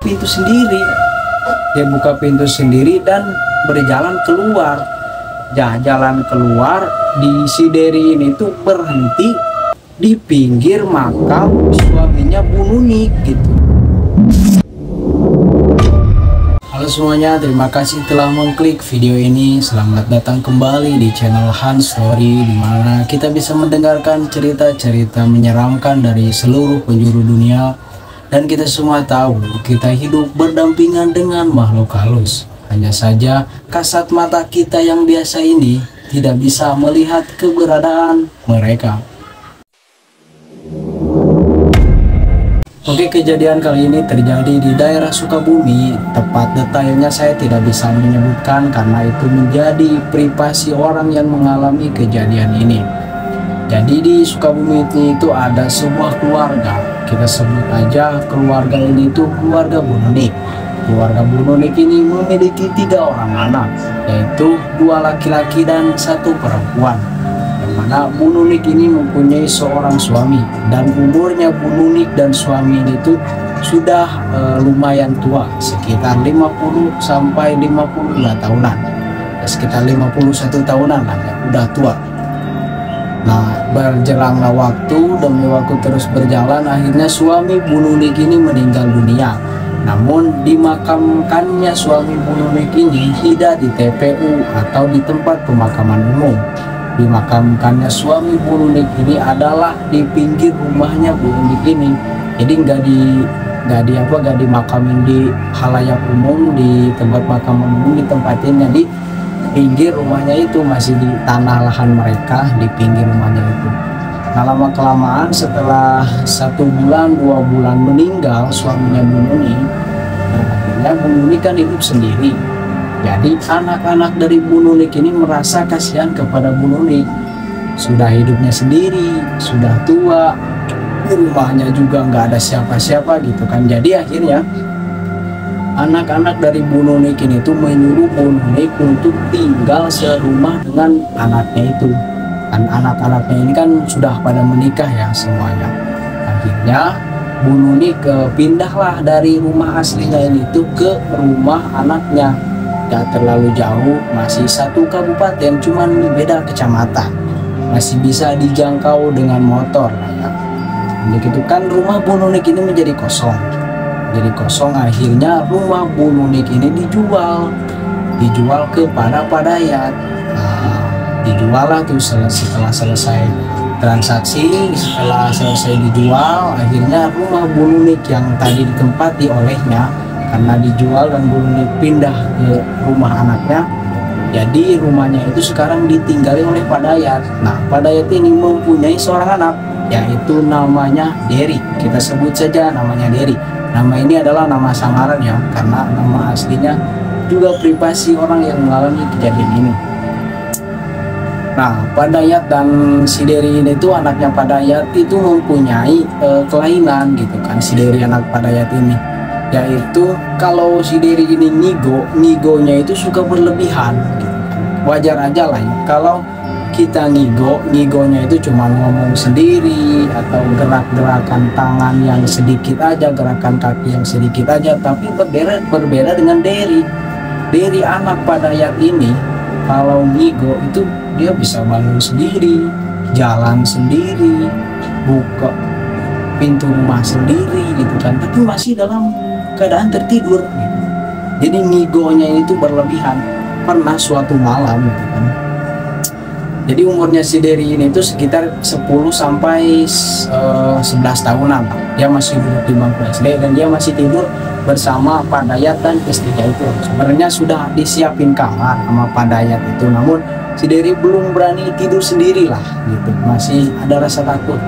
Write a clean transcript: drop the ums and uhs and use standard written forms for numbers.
pintu sendiri. Dia buka pintu sendiri dan berjalan keluar. Jalan keluar, di si Dery ini tuh berhenti di pinggir makam suaminya Bu Nunik gitu. Halo semuanya, terima kasih telah mengklik video ini. Selamat datang kembali di channel Hans Story, dimana kita bisa mendengarkan cerita-cerita menyeramkan dari seluruh penjuru dunia. Dan kita semua tahu kita hidup berdampingan dengan makhluk halus. Hanya saja kasat mata kita yang biasa ini tidak bisa melihat keberadaan mereka. Oke, kejadian kali ini terjadi di daerah Sukabumi. Tepat detailnya saya tidak bisa menyebutkan karena itu menjadi privasi orang yang mengalami kejadian ini. Jadi di Sukabumi itu ada sebuah keluarga. Kita sebut aja keluarga ini itu keluarga Bu Nunik. Keluarga Bu Nunik ini memiliki 3 orang anak, yaitu 2 laki-laki dan 1 perempuan. Mana Bu Nunik ini mempunyai seorang suami, dan umurnya Bu Nunik dan suami itu sudah lumayan tua, sekitar 50 sampai 52 tahunan, sekitar 51 tahunan lah ya, udah tua. Nah, berjalanlah waktu demi waktu terus berjalan, akhirnya suami Bu Nunik ini meninggal dunia. Namun dimakamkannya suami Bu Nunik ini tidak di TPU atau di tempat pemakaman umum. Dimakamkannya suami Bu Nunik ini adalah di pinggir rumahnya Bu Nunik ini. Jadi nggak dimakamin di halayak umum, di tempat pemakaman umum, ditempatinnya di pinggir rumahnya itu, masih di tanah lahan mereka di pinggir rumahnya itu. Nah, lama kelamaan setelah 1 bulan 2 bulan meninggal suaminya Bu Nunik, akhirnya Bu Nunik kan hidup sendiri. Jadi anak-anak dari Bu Nunik ini merasa kasihan kepada Bu Nunik. Sudah hidupnya sendiri, sudah tua, di rumahnya juga nggak ada siapa-siapa gitu kan. Jadi akhirnya anak-anak dari Bu Nunik ini tuh menyuruh Bu Nunik untuk tinggal serumah dengan anaknya itu. Kan anak-anaknya ini kan sudah pada menikah ya semuanya. Akhirnya Bu Nunik pindahlah dari rumah aslinya ini tuh ke rumah anaknya. Gak terlalu jauh, masih 1 kabupaten, cuman beda kecamatan, masih bisa dijangkau dengan motor lah ya. Jadi gitu kan rumah Bu Nunik ini menjadi kosong. Jadi kosong, akhirnya rumah Bu Nunik ini dijual kepada Padayat. Nah, dijual lah tuh setelah selesai transaksi, setelah selesai dijual, akhirnya rumah Bu Nunik yang tadi ditempati olehnya, karena dijual dan Bu Nunik pindah ke rumah anaknya, jadi rumahnya itu sekarang ditinggali oleh Padayat. Nah, Padayat ini mempunyai seorang anak, yaitu namanya Dery. Kita sebut saja namanya Dery. Nama ini adalah nama samaran ya, karena nama aslinya juga privasi orang yang mengalami kejadian ini. Nah, Padayat dan si Dery ini tuh, anaknya Padayat itu mempunyai kelainan gitu kan. Si Dery anak Padayat ini, yaitu kalau si Dery ini ngigonya itu suka berlebihan gitu. Wajar aja lah ya kalau kita ngigonya itu cuma ngomong sendiri atau gerak-gerakan tangan yang sedikit aja, gerakan kaki yang sedikit aja. Tapi berbeda dengan Dery anak Padayat ini, kalau ngigo itu dia bisa bangun sendiri, jalan sendiri, buka pintu rumah sendiri gitu kan, tapi masih dalam keadaan tertidur gitu. Jadi ngigonya itu berlebihan. Pernah suatu malam gitu kan, jadi umurnya si Dery ini itu sekitar 10 sampai 11 tahunan. Dia masih duduk di bangku SD dan dia masih tidur bersama Padayat dan istrinya itu. Sebenarnya sudah disiapin kamar sama Padayat itu, namun si Dery belum berani tidur sendiri lah gitu, masih ada rasa takut.